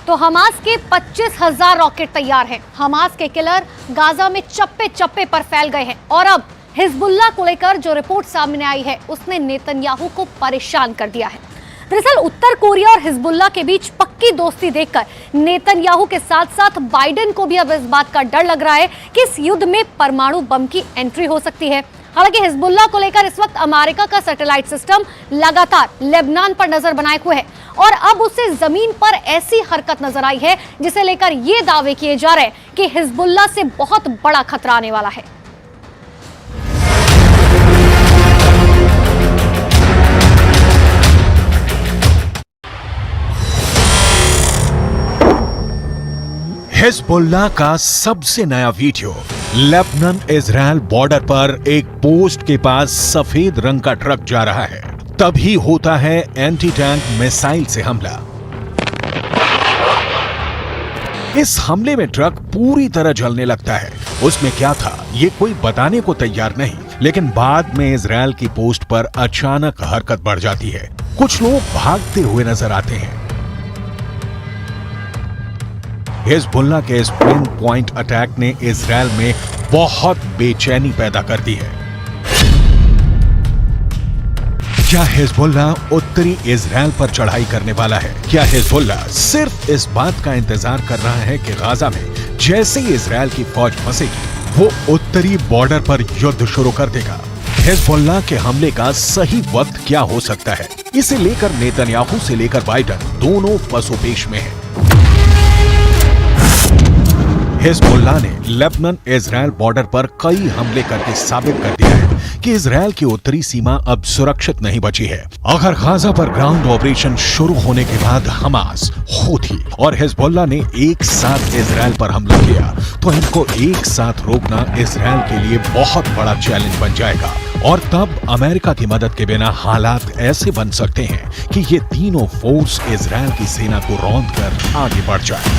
तो हमास के 25,000 रॉकेट तैयार हैं। हमास के किलर गाजा में चप्पे चप्पे पर फैल गए हैं और अब हिजबुल्लाह को लेकर जो रिपोर्ट सामने आई है उसने नेतन्याहू को परेशान कर दिया है। दरअसल उत्तर कोरिया और हिजबुल्लाह के बीच पक्की दोस्ती देखकर नेतन्याहू के साथ साथ बाइडेन को भी अब इस बात का डर लग रहा है कि इस युद्ध में परमाणु बम की एंट्री हो सकती है। हालांकि हिजबुल्लाह को लेकर इस वक्त अमेरिका का सैटेलाइट सिस्टम लगातार लेबनान पर नजर बनाए हुए है और अब उसे जमीन पर ऐसी हरकत नजर आई है जिसे लेकर ये दावे किए जा रहे हैं कि हिजबुल्लाह से बहुत बड़ा खतरा आने वाला है। हिजबुल्लाह का सबसे नया वीडियो। लेबनान इजराइल बॉर्डर पर एक पोस्ट के पास सफेद रंग का ट्रक जा रहा है, तभी होता है एंटी टैंक मिसाइल से हमला। इस हमले में ट्रक पूरी तरह जलने लगता है। उसमें क्या था ये कोई बताने को तैयार नहीं, लेकिन बाद में इजराइल की पोस्ट पर अचानक हरकत बढ़ जाती है। कुछ लोग भागते हुए नजर आते हैं। हिजबुल्लाह के इस पिन पॉइंट अटैक ने इजराइल में बहुत बेचैनी पैदा कर दी है। क्या हिजबुल्लाह उत्तरी इजराइल पर चढ़ाई करने वाला है? क्या हिजबुल्लाह सिर्फ इस बात का इंतजार कर रहा है कि गाजा में जैसे ही इजराइल की फौज फंसेगी वो उत्तरी बॉर्डर पर युद्ध शुरू कर देगा? हिजबुल्लाह के हमले का सही वक्त क्या हो सकता है? इसे लेकर नेतन्याहू से लेकर बाइडेन दोनों पसोपेश में हैं। हिजबुल्लाह ने लेबनान इजराइल बॉर्डर पर कई हमले करके साबित कर दिया है कि इजराइल की उत्तरी सीमा अब सुरक्षित नहीं बची है। अगर गाजा पर ग्राउंड ऑपरेशन शुरू होने के बाद हमास, हूथी और हिजबुल्लाह ने एक साथ इजराइल पर हमला किया तो इनको एक साथ रोकना इजराइल के लिए बहुत बड़ा चैलेंज बन जाएगा और तब अमेरिका की मदद के बिना हालात ऐसे बन सकते हैं कि ये तीनों फोर्स इजराइल की सेना को रौंद कर आगे बढ़ जाए।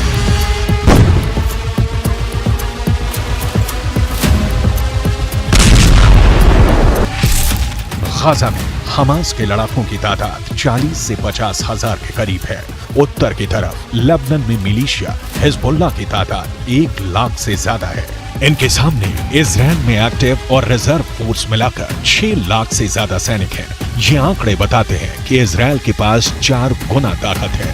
गाजा में हमास के लड़ाकों की तादाद 40 से 50 हजार के करीब है। उत्तर की तरफ लेबनान में मिलिशिया हिजबुल्लाह की तादाद 1 लाख से ज्यादा है। इनके सामने इजराइल में एक्टिव और रिजर्व फोर्स मिलाकर 6 लाख से ज्यादा सैनिक हैं। ये आंकड़े बताते हैं कि इजराइल के पास 4 गुना ताकत है।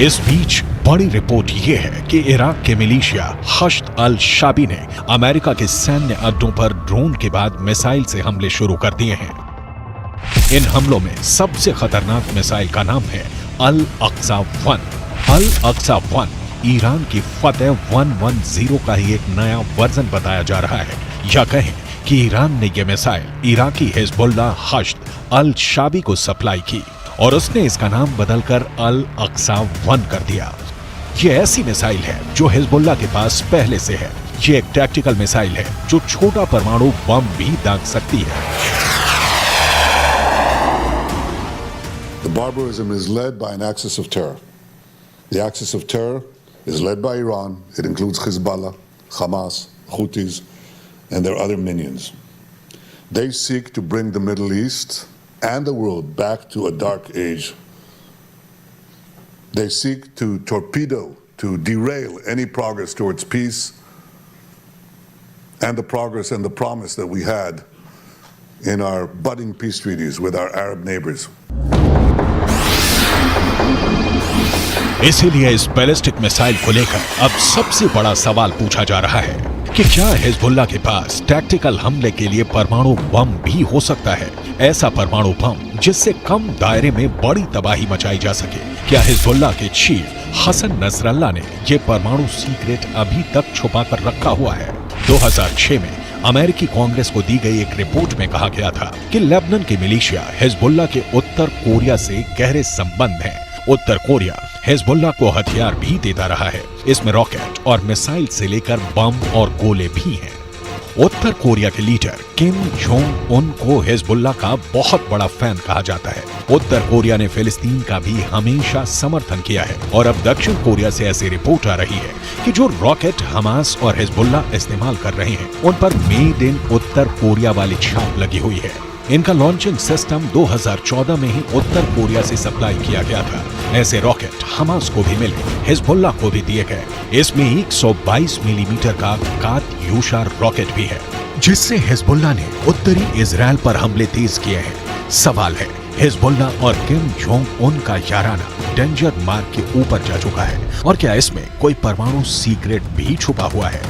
इस बीच बड़ी रिपोर्ट ये है कि इराक के मिलिशिया हश्द अल शाबी ने अमेरिका के सैन्य अड्डों पर ड्रोन के बाद मिसाइल से हमले शुरू कर दिए हैं। इन हमलों में सबसे खतरनाक मिसाइल का नाम है अल अक्सा 1। अल अक्सा 1 ईरान की फतेह 110 का ही एक नया वर्जन बताया जा रहा है, या कहें कि ईरान ने यह मिसाइल इराकी हिजबुल्लाह हश्द अल शाबी को सप्लाई की और उसने इसका नाम बदलकर अल अक्सा 1 कर दिया। यह ऐसी मिसाइल है जो हिजबुल्लाह के पास पहले से है। ये एक टैक्टिकल मिसाइल है जो छोटा परमाणु बम भी दाग सकती है। The barbarism is led by an axis of terror. The axis of terror is led by Iran. It includes Hezbollah, Hamas, Houthis, and their other minions. They seek to bring the Middle East and the world back to a dark age. They seek to torpedo, to derail any progress towards peace and the progress and the promise that we had in our budding peace treaties with our Arab neighbors. इसीलिए इस ballistic missile को लेकर अब सबसे बड़ा सवाल पूछा जा रहा है कि क्या हिजबुल्लाह के पास टैक्टिकल हमले के लिए परमाणु बम भी हो सकता है? ऐसा परमाणु बम जिससे कम दायरे में बड़ी तबाही मचाई जा सके। क्या हिजबुल्लाह के चीफ हसन नसरल्लाह ने यह परमाणु सीक्रेट अभी तक छुपा कर रखा हुआ है? 2006 में अमेरिकी कांग्रेस को दी गई एक रिपोर्ट में कहा गया था कि लेबनान की मिलिशिया हिजबुल्लाह के उत्तर कोरिया से गहरे संबंध हैं उत्तर कोरिया हिजबुल्लाह को हथियार भी देता रहा है। इसमें रॉकेट और मिसाइल से लेकर बम और गोले भी हैं। उत्तर कोरिया के लीडर किम जोंग उन को हिजबुल्लाह का बहुत बड़ा फैन कहा जाता है। उत्तर कोरिया ने फिलिस्तीन का भी हमेशा समर्थन किया है और अब दक्षिण कोरिया से ऐसी रिपोर्ट आ रही है कि जो रॉकेट हमास और हिजबुल्लाह इस्तेमाल कर रहे हैं उन पर मेड इन उत्तर कोरिया वाली छाप लगी हुई है। इनका लॉन्चिंग सिस्टम 2014 में ही उत्तर कोरिया से सप्लाई किया गया था। ऐसे रॉकेट हमास को भी मिले, हिजबुल्लाह को भी दिए गए। इसमें 122 मिलीमीटर का कात्यूशा रॉकेट भी है, जिससे हिजबुल्लाह ने उत्तरी इजराइल पर हमले तेज किए हैं। सवाल है, हिजबुल्लाह और किम जोंग उन का याराना डेंजर मार्क के ऊपर जा चुका है और क्या इसमें कोई परमाणु सीक्रेट भी छुपा हुआ है?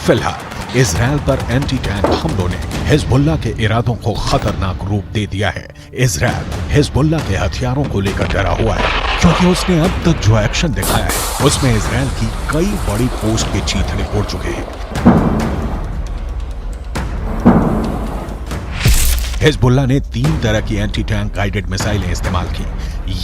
फिलहाल इजराइल पर एंटी टैंक हमलों ने हिजबुल्लाह के इरादों को खतरनाक रूप दे दिया है। इजराइल हिजबुल्लाह के हथियारों को लेकर डरा हुआ है क्योंकि उसने अब तक जो एक्शन दिखाया है उसमें इजराइल की कई बड़ी पोस्ट के चीथड़े उड़ चुके हैं। हिजबुल्लाह ने 3 तरह की एंटी टैंक गाइडेड मिसाइलें इस्तेमाल की।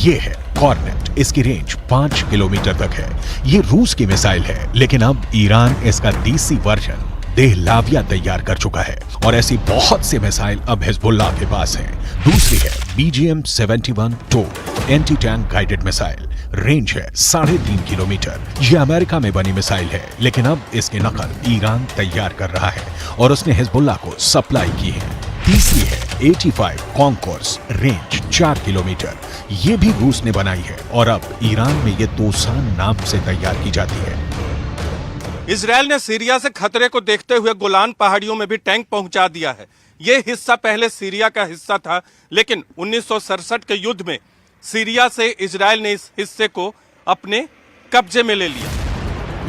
ये है कॉर्नेट, इसकी रेंज 5 किलोमीटर तक है। ये रूस की मिसाइल है, लेकिन अब ईरान इसका देसी वर्जन देहलाविया तैयार कर चुका है और ऐसी बहुत सी मिसाइल अब हिजबुल्लाह के पास हैं। दूसरी है BGM-71-2 anti tank guided missile, range है 3.5 किलोमीटर। ये अमेरिका में बनी मिसाइल है, लेकिन अब इसकी नकल ईरान तैयार कर रहा है और उसने हिजबुल्लाह को सप्लाई की है। तीसरी है 85 कॉन्कोर्स, रेंज 4 किलोमीटर। ये भी रूस ने बनाई है और अब ईरान में ये तोसान नाम से तैयार की जाती है। इजराइल ने सीरिया से खतरे को देखते हुए गोलान पहाड़ियों में भी टैंक पहुंचा दिया है। ये हिस्सा पहले सीरिया का हिस्सा था, लेकिन 1967 के युद्ध में सीरिया से इजराइल ने इस हिस्से को अपने कब्जे में ले लिया।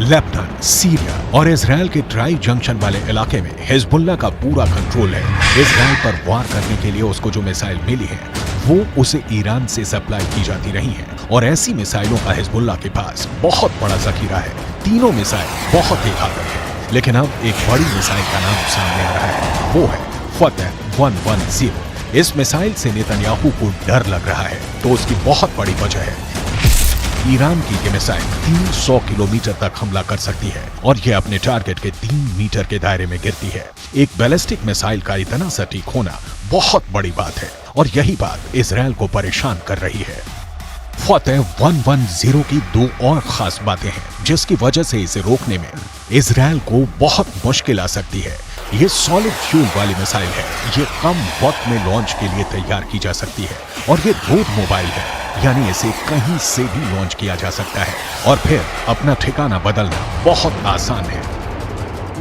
लेबनान, सीरिया और इजराइल के ट्राई जंक्शन वाले इलाके में हिजबुल्लाह का पूरा कंट्रोल है। इजराइल पर वार करने के लिए उसको जो मिसाइल मिली है वो उसे ईरान से सप्लाई की जाती रही है और ऐसी मिसाइलों का हिजबुल्लाह के पास बहुत बड़ा जखीरा है। तीनों मिसाइल बहुत ही घातक है, लेकिन अब एक बड़ी मिसाइल का नाम सामने आ रहा है, वो है फतह 110। इस मिसाइल से नेतन्याहू को डर लग रहा है, तो उसकी बहुत बड़ी वजह है ईरान की ये मिसाइल 300 किलोमीटर तक हमला कर सकती है और ये अपने टारगेट के 3 मीटर के दायरे में गिरती है। एक बैलिस्टिक मिसाइल का इतना सटीक होना बहुत बड़ी बात है और यही बात इजराइल को परेशान कर रही है। फतह 110 की 2 और खास बातें हैं जिसकी वजह से इसे रोकने में इजराइल को बहुत मुश्किल आ सकती है। ये सॉलिड फ्यूल वाली मिसाइल है, ये कम वक्त में लॉन्च के लिए तैयार की जा सकती है और ये रोड मोबाइल है, यानी इसे कहीं से भी लॉन्च किया जा सकता है और फिर अपना ठिकाना बदलना बहुत आसान है।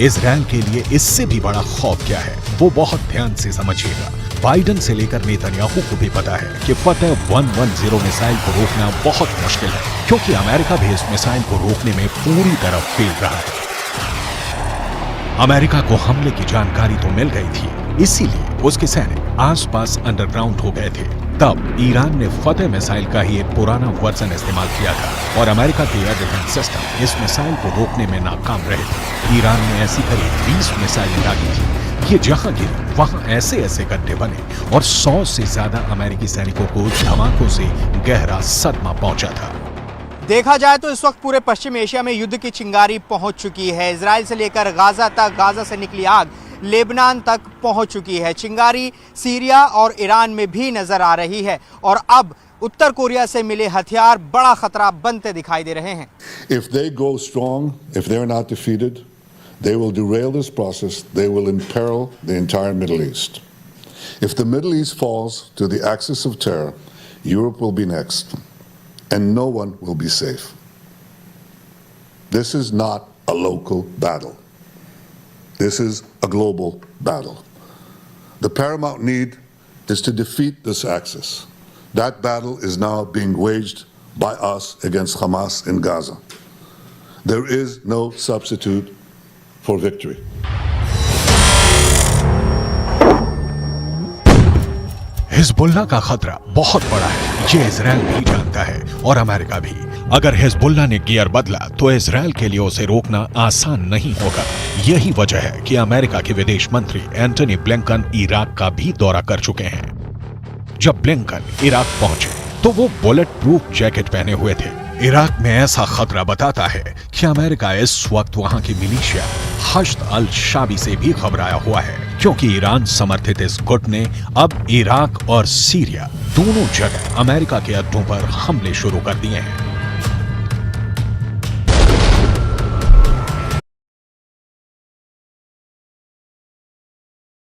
इजराइल के लिए इससे भी बड़ा खौफ क्या है वो बहुत ध्यान से समझिएगा। बाइडन से लेकर नेतन्याहू को भी पता है कि फतह 110 मिसाइल को रोकना बहुत मुश्किल है, क्योंकि अमेरिका भी इस मिसाइल को रोकने में पूरी तरह फेल रहा है। अमेरिका को हमले की जानकारी तो मिल गई थी, इसीलिए उसके सैनिक आसपास अंडरग्राउंड हो गए थे। तब ईरान ने फतह मिसाइल का ही एक पुराना वर्जन इस्तेमाल किया था और अमेरिका के एयर डिफेंस सिस्टम इस मिसाइल को रोकने में नाकाम रहे थे। ईरान ने ऐसी करीब 20 मिसाइलें दागी थी। ये जहां गिरी वहां ऐसे ऐसे गड्ढे बने और 100 से ज्यादा अमेरिकी सैनिकों को धमाकों से गहरा सदमा पहुंचा था। देखा जाए तो इस वक्त पूरे पश्चिम एशिया में युद्ध की चिंगारी पहुंच चुकी है। इजराइल से लेकर गाजा तक, गाजा से निकली आग लेबनान तक पहुंच चुकी है। चिंगारी सीरिया और ईरान में भी नजर आ रही है और अब उत्तर कोरिया से मिले हथियार बड़ा खतरा बनते दिखाई दे रहे हैं। If they go strong, if they're not defeated, they will derail this process. They will imperil the entire Middle East. If the Middle East falls to the axis of terror, Europe will be next, and no one will be safe. This is not a local battle. This is a global battle. The paramount need is to defeat this axis. That battle is now being waged by us against Hamas in Gaza. There is no substitute for victory. Hezbollah का खतरा बहुत बड़ा है, ये Israel भी जानता है और अमेरिका भी। अगर हिजबुल्लाह ने गियर बदला तो इजराइल के लिए उसे रोकना आसान नहीं होगा। यही वजह है कि अमेरिका के विदेश मंत्री एंटनी ब्लिंकन इराक का भी दौरा कर चुके हैं। जब ब्लिंकन इराक पहुंचे तो वो बुलेट प्रूफ जैकेट पहने हुए थे। इराक में ऐसा खतरा बताता है कि अमेरिका इस वक्त वहां की मिलिशिया हश्द अल शाबी से भी घबराया हुआ है, क्योंकि ईरान समर्थित इस गुट ने अब इराक और सीरिया दोनों जगह अमेरिका के अड्डों पर हमले शुरू कर दिए हैं।